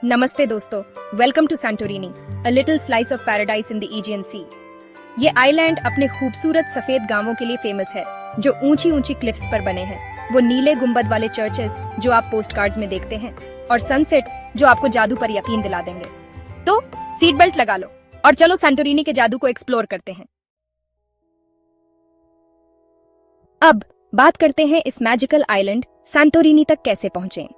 नमस्ते दोस्तों, welcome to Santorini, a little slice of paradise in the Aegean Sea. ये island अपने खूबसूरत सफेद गांवों के लिए फेमस है, जो ऊंची ऊंची क्लिफ्स पर बने हैं। वो नीले गुंबद वाले चर्चेस जो आप पोस्ट कार्ड्स में देखते हैं, और सनसेट्स जो आपको जादू पर यकीन दिला देंगे। तो सीट बेल्ट लगा लो और चलो सैंटोरिनी के जादू को एक्सप्लोर करते हैं। अब बात करते हैं इस मैजिकल आइलैंड सैंटोरिनी तक कैसे पहुंचे।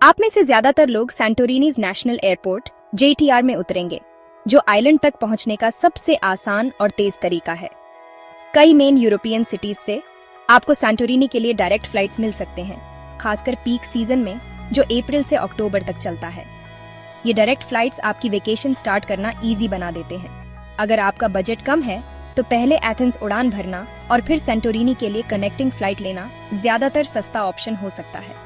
आप में से ज्यादातर लोग सैंटोरिनीज नेशनल एयरपोर्ट JTR में उतरेंगे, जो आइलैंड तक पहुंचने का सबसे आसान और तेज तरीका है। कई मेन यूरोपियन सिटीज से आपको सैंटोरिनी के लिए डायरेक्ट फ्लाइट्स मिल सकते हैं, खासकर पीक सीजन में जो अप्रैल से अक्टूबर तक चलता है। ये डायरेक्ट फ्लाइट्स आपकी वेकेशन स्टार्ट करना इजी बना देते हैं। अगर आपका बजट कम है तो पहले एथेंस उड़ान भरना और फिर सैंटोरिनी के लिए कनेक्टिंग फ्लाइट लेना ज्यादातर सस्ता ऑप्शन हो सकता है।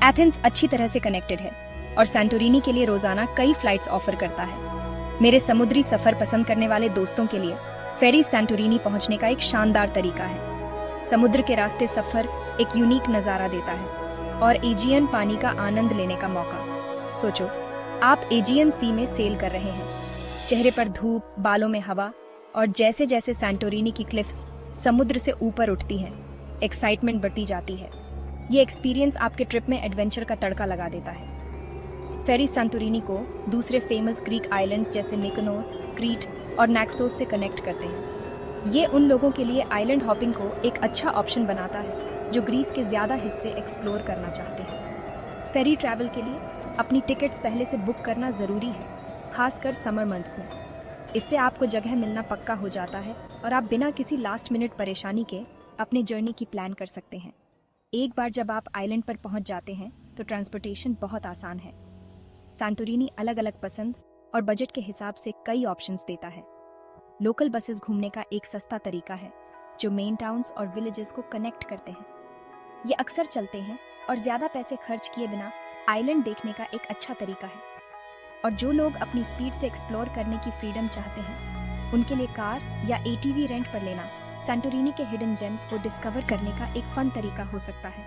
एथेंस अच्छी तरह से कनेक्टेड है और सैंटोरिनी के लिए रोजाना कई फ्लाइट्स ऑफर करता है। मेरे समुद्री सफर पसंद करने वाले दोस्तों के लिए फेरी सैंटोरिनी पहुंचने का एक शानदार तरीका है। समुद्र के रास्ते सफर एक यूनिक नजारा देता है और एजियन पानी का आनंद लेने का मौका। सोचो, आप एजियन सी में सेल कर रहे हैं, चेहरे पर धूप, बालों में हवा, और जैसे जैसे सैंटोरिनी की क्लिफ्स समुद्र से ऊपर उठती हैं, एक्साइटमेंट बढ़ती जाती है। ये एक्सपीरियंस आपके ट्रिप में एडवेंचर का तड़का लगा देता है। फेरी सैंटोरिनी को दूसरे फेमस ग्रीक आइलैंड्स जैसे मिकोनोस, क्रीट और नैक्सोस से कनेक्ट करते हैं। ये उन लोगों के लिए आइलैंड हॉपिंग को एक अच्छा ऑप्शन बनाता है जो ग्रीस के ज्यादा हिस्से एक्सप्लोर करना चाहते हैं। फेरी ट्रैवल के लिए अपनी टिकट्स पहले से बुक करना जरूरी है, खासकर समर मंथ्स में। इससे आपको जगह मिलना पक्का हो जाता है और आप बिना किसी लास्ट मिनट परेशानी के अपने जर्नी की प्लान कर सकते हैं। एक बार जब आप आइलैंड पर पहुंच जाते हैं तो ट्रांसपोर्टेशन बहुत आसान है। सैंटोरिनी अलग अलग पसंद और बजट के हिसाब से कई ऑप्शंस देता है। लोकल बसेस घूमने का एक सस्ता तरीका है जो मेन टाउन्स और विलेजेस को कनेक्ट करते हैं। ये अक्सर चलते हैं और ज्यादा पैसे खर्च किए बिना आइलैंड देखने का एक अच्छा तरीका है। और जो लोग अपनी स्पीड से एक्सप्लोर करने की फ्रीडम चाहते हैं, उनके लिए कार या ATV रेंट पर लेना सैंटोरिनी के हिडन जेम्स को डिस्कवर करने का एक फन तरीका हो सकता है।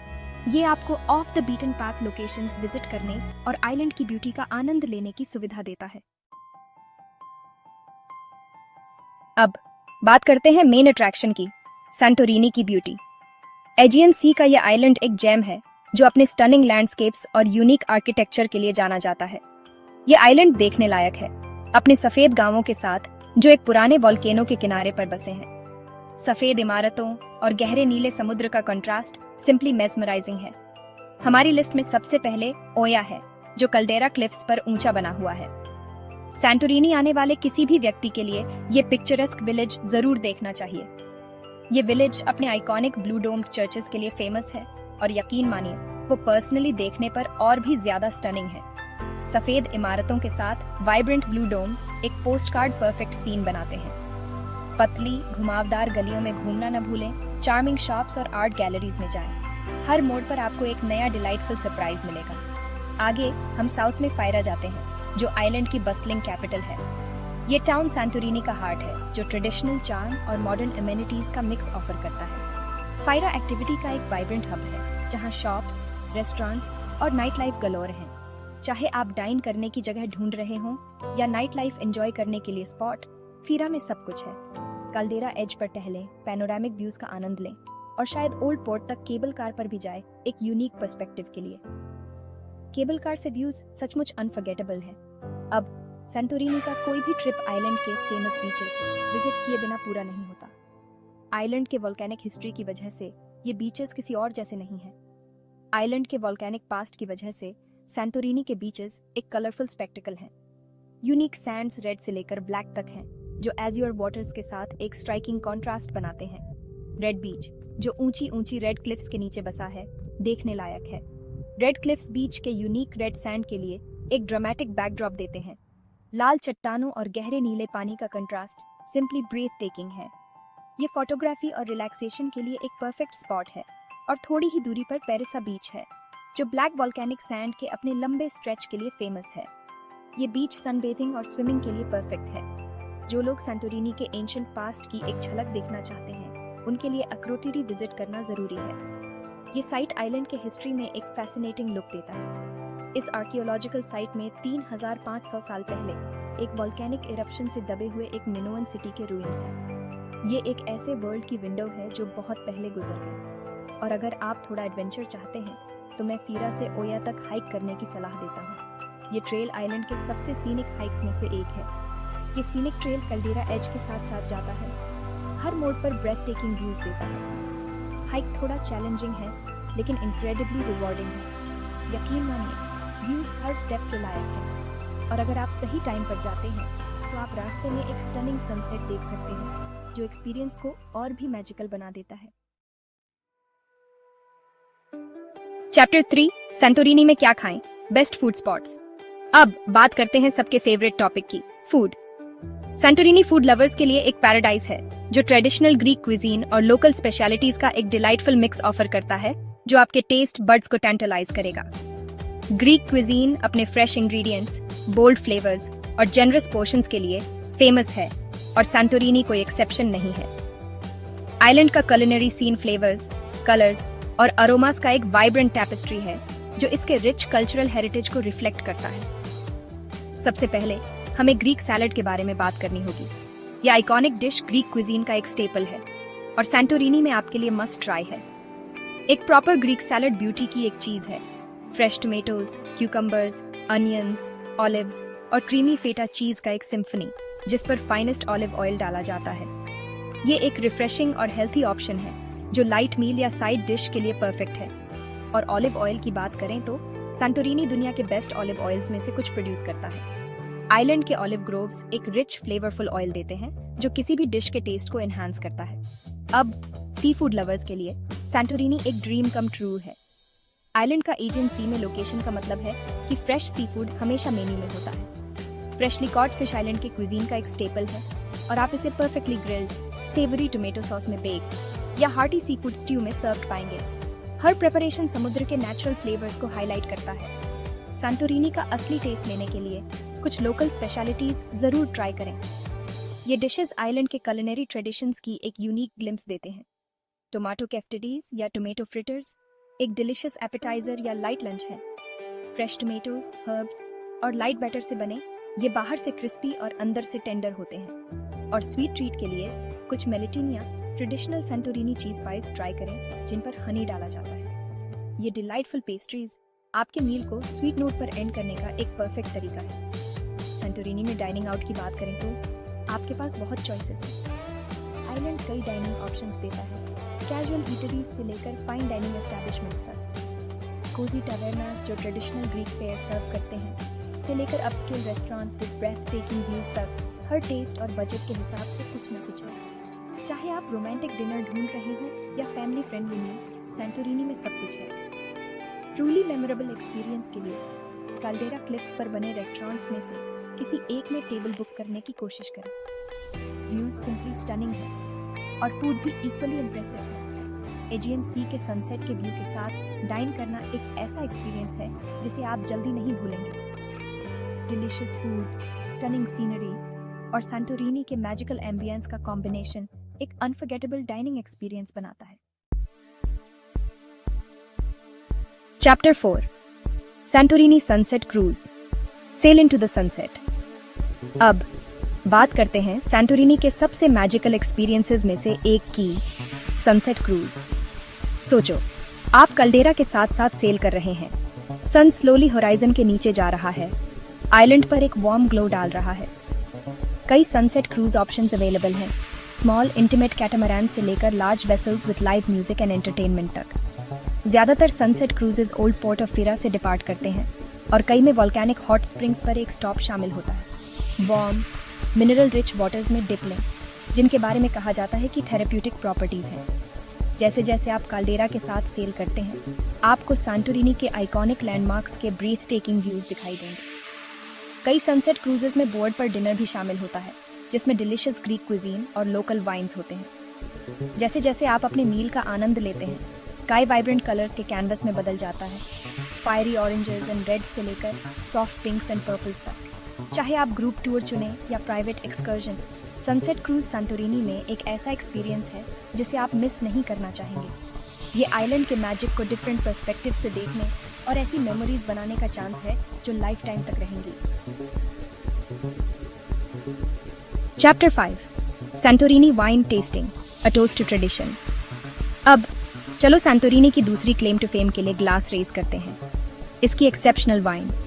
ये आपको of the beaten path locations visit करने और आइलैंड की ब्यूटी का आनंद लेने की सुविधा देता है। अब बात करते हैं मेन अट्रैक्शन की, सैंटोरिनी की ब्यूटी। एजियन सी का यह आइलैंड एक जेम है जो अपने स्टनिंग लैंडस्केप्स और यूनिक आर्किटेक्चर के लिए जाना जाता है। ये आइलैंड देखने लायक है, अपने सफेद गांवों के साथ जो एक पुराने वोल्केनो के किनारे पर बसे हैं। सफेद इमारतों और गहरे नीले समुद्र का कंट्रास्ट सिंपली मेस्मराइजिंग है। हमारी लिस्ट में सबसे पहले ओया है, जो कल्डेरा क्लिफ्स पर ऊंचा बना हुआ है। सैंटोरिनी आने वाले किसी भी व्यक्ति के लिए ये पिक्चरस्क विलेज जरूर देखना चाहिए। ये विलेज अपने आइकॉनिक ब्लू डोम्ड चर्चेस के लिए फेमस है और यकीन मानिए, वो पर्सनली देखने पर और भी ज्यादा स्टनिंग है। सफेद इमारतों के साथ वाइब्रेंट ब्लू डोम्स एक पोस्टकार्ड परफेक्ट सीन बनाते हैं। पतली घुमावदार गलियों में घूमना न भूलें, चार्मिंग शॉप्स और आर्ट गैलरीज में जाएं। हर मोड़ पर आपको एक नया डिलाइटफुल सरप्राइज मिलेगा। आगे हम साउथ में फायरा जाते हैं, जो आइलैंड की बस्लिंग कैपिटल है। ये टाउन सैंटोरिनी का हार्ट है, जो ट्रेडिशनल चार्म और मॉडर्न एमिनिटीज का मिक्स ऑफर करता है। फायरा एक्टिविटी का एक वाइब्रेंट हब है, जहां शॉप्स, रेस्टोरेंट्स और नाइट लाइफ गलोर हैं। चाहे आप डाइन करने की जगह ढूंढ रहे हों या नाइट लाइफ एंजॉय करने के लिए स्पॉट, फीरा में सब कुछ है। कल्डेरा एज पर टहलें, पैनोरामिक व्यूज का आनंद लें और शायद ओल्ड पोर्ट तक केबल कार पर भी जाए एक यूनिक पर्सपेक्टिव के लिए। केबल कार से व्यूज सचमुच अनफॉरगेटेबल है। अब सैंटोरिनी का कोई भी ट्रिप आइलैंड के फेमस बीचेस विजिट किए बिना पूरा नहीं होता। आइलैंड के वोल्केनिक हिस्ट्री की वजह से ये बीचेस किसी और जैसे नहीं है। आइलैंड के वोल्केनिक पास्ट की वजह से सैंटोरिनी के बीचेस एक कलरफुल स्पेक्टिकल हैं। यूनिक सैंड्स रेड से लेकर ब्लैक तक हैं, जो एज्योर वाटर्स के साथ एक स्ट्राइकिंग कॉन्ट्रास्ट बनाते हैं। रेड बीच, जो ऊंची ऊंची रेड क्लिफ्स के नीचे बसा है, देखने लायक है। रेड क्लिफ्स बीच के यूनिक रेड सैंड के लिए एक ड्रामेटिक बैकड्रॉप देते हैं। लाल चट्टानों और गहरे नीले पानी का कंट्रास्ट सिंपली ब्रीथ टेकिंग है। ये फोटोग्राफी और रिलैक्सेशन के लिए एक परफेक्ट स्पॉट है। और थोड़ी ही दूरी पर पेरिसा बीच है, जो ब्लैक वोल्केनिक सैंड के अपने लंबे स्ट्रेच के लिए फेमस है। ये बीच सनबेथिंग और स्विमिंग के लिए परफेक्ट है। जो लोग सैंटोरिनी के एंशिएंट पास्ट की एक झलक देखना चाहते हैं, उनके लिए अक्रोतिरी विजिट करना जरूरी है। ये साइट आइलैंड के हिस्ट्री में एक फैसिनेटिंग लुक देता है। इस आर्कियोलॉजिकल साइट में 3500 साल पहले एक वोल्केनिक इरप्शन से दबे हुए एक मिनोअन सिटी के रूइंस हैं। ये एक ऐसे वर्ल्ड की विंडो है जो बहुत पहले गुजर गई। और अगर आप थोड़ा एडवेंचर चाहते हैं तो मैं फीरा से ओया तक हाइक करने की सलाह देता हूँ। ये ट्रेल आइलैंड के सबसे सीनिक हाइक्स में से एक है। ये सीनिक ट्रेल कल्डेरा एज के साथ साथ जाता है, हर मोड़ पर ब्रेथ टेकिंग व्यूज देता है। हाइक थोड़ा चैलेंजिंग है लेकिन इनक्रेडिबली रिवॉर्डिंग है। यकीन मानिए, व्यूज हर स्टेप के लायक हैं। और अगर आप सही टाइम पर जाते हैं तो आप रास्ते में एक स्टनिंग सनसेट देख सकते हैं जो एक्सपीरियंस को और भी मैजिकल बना देता है। चैप्टर 3, सैंटोरिनी में क्या खाएं, बेस्ट फूड स्पॉट्स। अब बात करते हैं सबके फेवरेट टॉपिक की, फूड। सैंटोरिनी फूड लवर्स के लिए एक पैराडाइज है जो ट्रेडिशनल ग्रीक क्विजीन और लोकल स्पेशलिटीज का एक डिलाइटफुल मिक्स ऑफर करता है जो आपके टेस्ट बड्स को टेंटलाइज करेगा। ग्रीक क्विजीन अपने फ्रेश इंग्रेडिएंट्स, बोल्ड फ्लेवर्स और जेनरस पोर्शंस के लिए फेमस है और सैंटोरिनी कोई एक्सेप्शन नहीं है। आइलैंड का कुलिनरी सीन फ्लेवर्स, कलर्स और अरोमास का एक वाइब्रेंट टैपेस्ट्री है जो इसके रिच कल्चरल हेरिटेज को रिफ्लेक्ट करता है। सबसे पहले हमें ग्रीक सैलड के बारे में बात करनी होगी। यह आइकॉनिक डिश ग्रीक क्विजीन का एक स्टेपल है और सैंटोरिनी में आपके लिए मस्ट ट्राई है। एक प्रॉपर ग्रीक सैलड ब्यूटी की एक चीज है। Fresh tomatoes, cucumbers, onions, olives और क्रीमी फेटा चीज का एक सिम्फनी जिस पर फाइनेस्ट ऑलिव ऑयल डाला जाता है। ये एक रिफ्रेशिंग और हेल्थी ऑप्शन है जो लाइट मील या साइड डिश के लिए परफेक्ट है। और ऑलिव ऑयल की बात करें तो सैंटोरिनी दुनिया के बेस्ट ऑलिव ऑयल्स में से कुछ प्रोड्यूस करता है। आइलैंड के ऑलिव ग्रोव्स एक रिच फ्लेवरफुल ऑयल देते हैं जो किसी भी डिश के टेस्ट को एनहांस करता है। अब सी फूड लवर्स के लिए सैंटोरिनी एक ड्रीम कम ट्रू है। आइलैंड का एजियन सी में लोकेशन का मतलब है कि फ्रेश सी फूड हमेशा मेन्यू में होता है। फ्रेशली कॉट फिश आइलैंड के क्विजीन का एक स्टेपल है और आप इसे perfectly grilled, savoury tomato sauce में बेक या हार्टी सी फूड स्ट्यू में सर्व पाएंगे। हर प्रिपरेशन समुद्र के नेचुरल फ्लेवर्स को हाईलाइट करता है। सैंटोरिनी का असली टेस्ट लेने के लिए कुछ लोकल स्पेशलिटीज जरूर ट्राई करें। ये डिशेस आइलैंड के कुलिनरी ट्रेडिशंस की एक यूनिक ग्लिम्स देते हैं। टोमेटो कैफ्टेडीज या टोमेटो फ्रिटर्स एक डिलिशियस एपेटाइजर या लाइट लंच है। फ्रेश टोमेटोज, हर्ब्स और लाइट बैटर से बने ये बाहर से क्रिस्पी और अंदर से टेंडर होते हैं। और स्वीट ट्रीट के लिए कुछ मेलिटिनिया ट्रेडिशनल सैंटोरिनी चीज पाइस ट्राई करें जिन पर हनी डाला जाता है। ये डिलाइटफुल पेस्ट्रीज आपके मील को स्वीट नोट पर एंड करने का एक परफेक्ट तरीका है। सैंटोरिनी में डाइनिंग आउट की बात करें तो आपके पास बहुत चॉइसेस हैं। आइलैंड कई डाइनिंग ऑप्शंस देता है, कैजुअल ईटरीज से लेकर फाइन डाइनिंग एस्टैब्लिशमेंट्स तक। कोजी टैवर्नास जो ट्रेडिशनल ग्रीक फेयर सर्व करते हैं से लेकर upscale restaurants with breathtaking views तक, हर टेस्ट और बजट के हिसाब से कुछ न कुछ है। चाहे आप रोमांटिक डिनर ढूंढ रहे हो या फैमिली फ्रेंडली मील, सैंटोरिनी में सब कुछ है। ट्रूली मेमोरेबल एक्सपीरियंस के लिए काल्डेरा क्लिफ्स पर बने रेस्टोरेंट्स में से किसी एक में टेबल बुक करने की कोशिश करें। व्यूज सिंपली स्टनिंग है और फूड भी इक्वली इम्प्रेसिव है। एजियन सी के सनसेट के व्यू के साथ डाइन करना एक ऐसा एक्सपीरियंस है जिसे आप जल्दी नहीं भूलेंगे। डिलिशियस फूड, स्टनिंग सीनरी और सैंटोरिनी के मैजिकल एम्बियंस का कॉम्बिनेशन एक अनफॉरगेटेबल डाइनिंग एक्सपीरियंस बनाता है। Chapter 4, Santorini sunset cruise, sail into the sunset. अब बात करते हैं सैंटोरिनी के सबसे मैजिकल एक्सपीरियंसेस में से एक की, सनसेट क्रूज। सोचो, आप कल्डेरा के साथ साथ सेल कर रहे हैं। सन स्लोली होराइजन के नीचे जा रहा है, आइलैंड पर एक वार्म ग्लो डाल रहा है। कई सनसेट क्रूज ऑप्शंस अवेलेबल हैं, स्मॉल इंटीमेट कैटामरान से लेकर large vessels with live music and entertainment तक। ज्यादातर sunset cruises old port of FERA से डिपार्ट करते हैं और कई में वोल्केनिक हॉट स्प्रिंग्स पर एक स्टॉप शामिल होता है। वार्म, मिनरल रिच वाटर्स में डिप लें, जिनके बारे में कहा जाता है कि थेरेप्यूटिक प्रॉपर्टीज हैं। जैसे जैसे आप काल्डेरा के साथ सेल करते हैं, आपको सैंटोरिनी के आइकॉनिक लैंडमार्क्स के ब्रीथ टेकिंग व्यूज दिखाई देंगे। कई सनसेट क्रूजेस में बोर्ड पर डिनर भी शामिल होता है, जिसमें डिलिशियस ग्रीक क्विजीन और लोकल वाइन्स होते हैं। जैसे जैसे आप अपने मील का आनंद लेते हैं, स्काई वाइब्रेंट कलर्स के कैनवस में बदल जाता है, फायरी ऑरेंजेस एंड रेड्स से लेकर सॉफ्ट पिंक्स एंड पर्पल्स तक। चाहे आप ग्रुप टूर चुनें या private excursion, sunset cruise Santorini में एक ऐसा एक्सपीरियंस है जिसे आप मिस नहीं करना चाहेंगे। ये आइलैंड के मैजिक को डिफरेंट पर्सपेक्टिव से देखने और ऐसी मेमोरीज बनाने का चांस है जो लाइफ टाइम तक रहेंगी। Chapter 5 Santorini wine tasting, a toast to tradition. अब चलो सैंटोरिनी की दूसरी क्लेम टू फेम के लिए ग्लास रेज करते हैं। इसकी एक्सेप्शनल वाइन्स,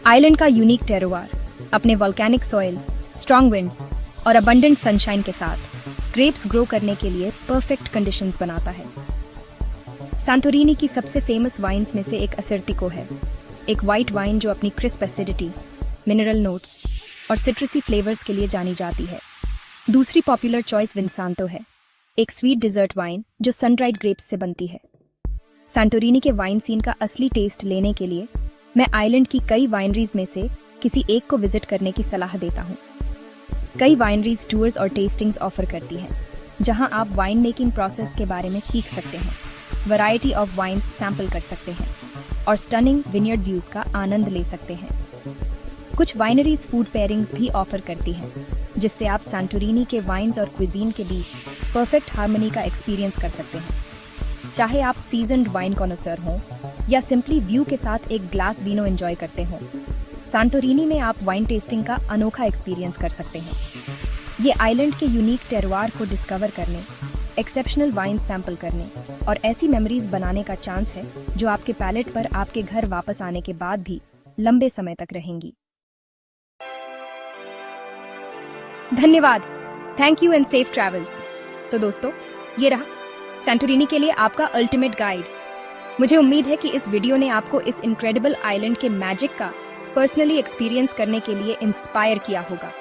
आइलैंड का यूनिक टेरोवार अपने वोल्केनिक सॉइल, स्ट्रॉन्ग विंड्स और अबंडेंट सनशाइन के साथ ग्रेप्स ग्रो करने के लिए परफेक्ट कंडीशंस बनाता है। सैंटोरिनी की सबसे फेमस वाइन्स में से एक असर्तिको है, एक वाइट वाइन जो अपनी क्रिस्प एसिडिटी, मिनरल नोट्स और सिट्रसी फ्लेवर्स के लिए जानी जाती है। दूसरी पॉपुलर चॉइस विंसांतो है, एक स्वीट डिजर्ट वाइन जो सन ड्राइड ग्रेप्स से बनती है। सैंटोरिनी के वाइन सीन का असली टेस्ट लेने के लिए मैं आइलैंड की कई वाइनरीज में से किसी एक को विजिट करने की सलाह देता हूँ। कई वाइनरीज टूर्स और टेस्टिंग्स ऑफर करती हैं, जहां आप वाइन मेकिंग प्रोसेस के बारे में सीख सकते हैं, वैरायटी ऑफ वाइन्स सैंपल कर सकते हैं और स्टनिंग विनियर्ड व्यूज का आनंद ले सकते हैं। कुछ वाइनरीज फूड पेयरिंग्स भी ऑफर करती हैं, जिससे आप सैंटोरिनी के वाइन्स और क्विजीन के बीच परफेक्ट हार्मनी का एक्सपीरियंस कर सकते हैं। चाहे आप सीजन्ड वाइन कॉनोसर हों या सिंपली व्यू के साथ एक ग्लास वीनो एंजॉय करते हों, सैंटोरिनी में आप वाइन टेस्टिंग का अनोखा एक्सपीरियंस कर सकते हैं। ये आइलैंड के यूनिक टेरोवार को डिस्कवर करने, एक्सेप्शनल वाइन सैंपल करने और ऐसी मेमोरीज बनाने का चांस है जो आपके पैलेट पर आपके घर वापस आने के बाद भी लंबे समय तक रहेंगी। धन्यवाद, thank you and safe travels. तो दोस्तों, ये रहा सैंटोरिनी के लिए आपका अल्टीमेट गाइड। मुझे उम्मीद है कि इस वीडियो ने आपको इस इनक्रेडिबल आइलैंड के मैजिक का पर्सनली एक्सपीरियंस करने के लिए इंस्पायर किया होगा।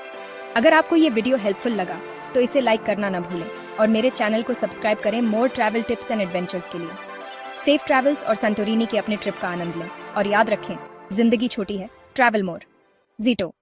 अगर आपको ये वीडियो हेल्पफुल लगा तो इसे लाइक करना ना भूलें और मेरे चैनल को सब्सक्राइब करें मोर ट्रैवल टिप्स एंड एडवेंचर्स के लिए। सेफ ट्रैवल्स और सैंटोरिनी के अपने ट्रिप का आनंद लें और याद रखें, जिंदगी छोटी है, ट्रैवल मोर। ज़ीटो।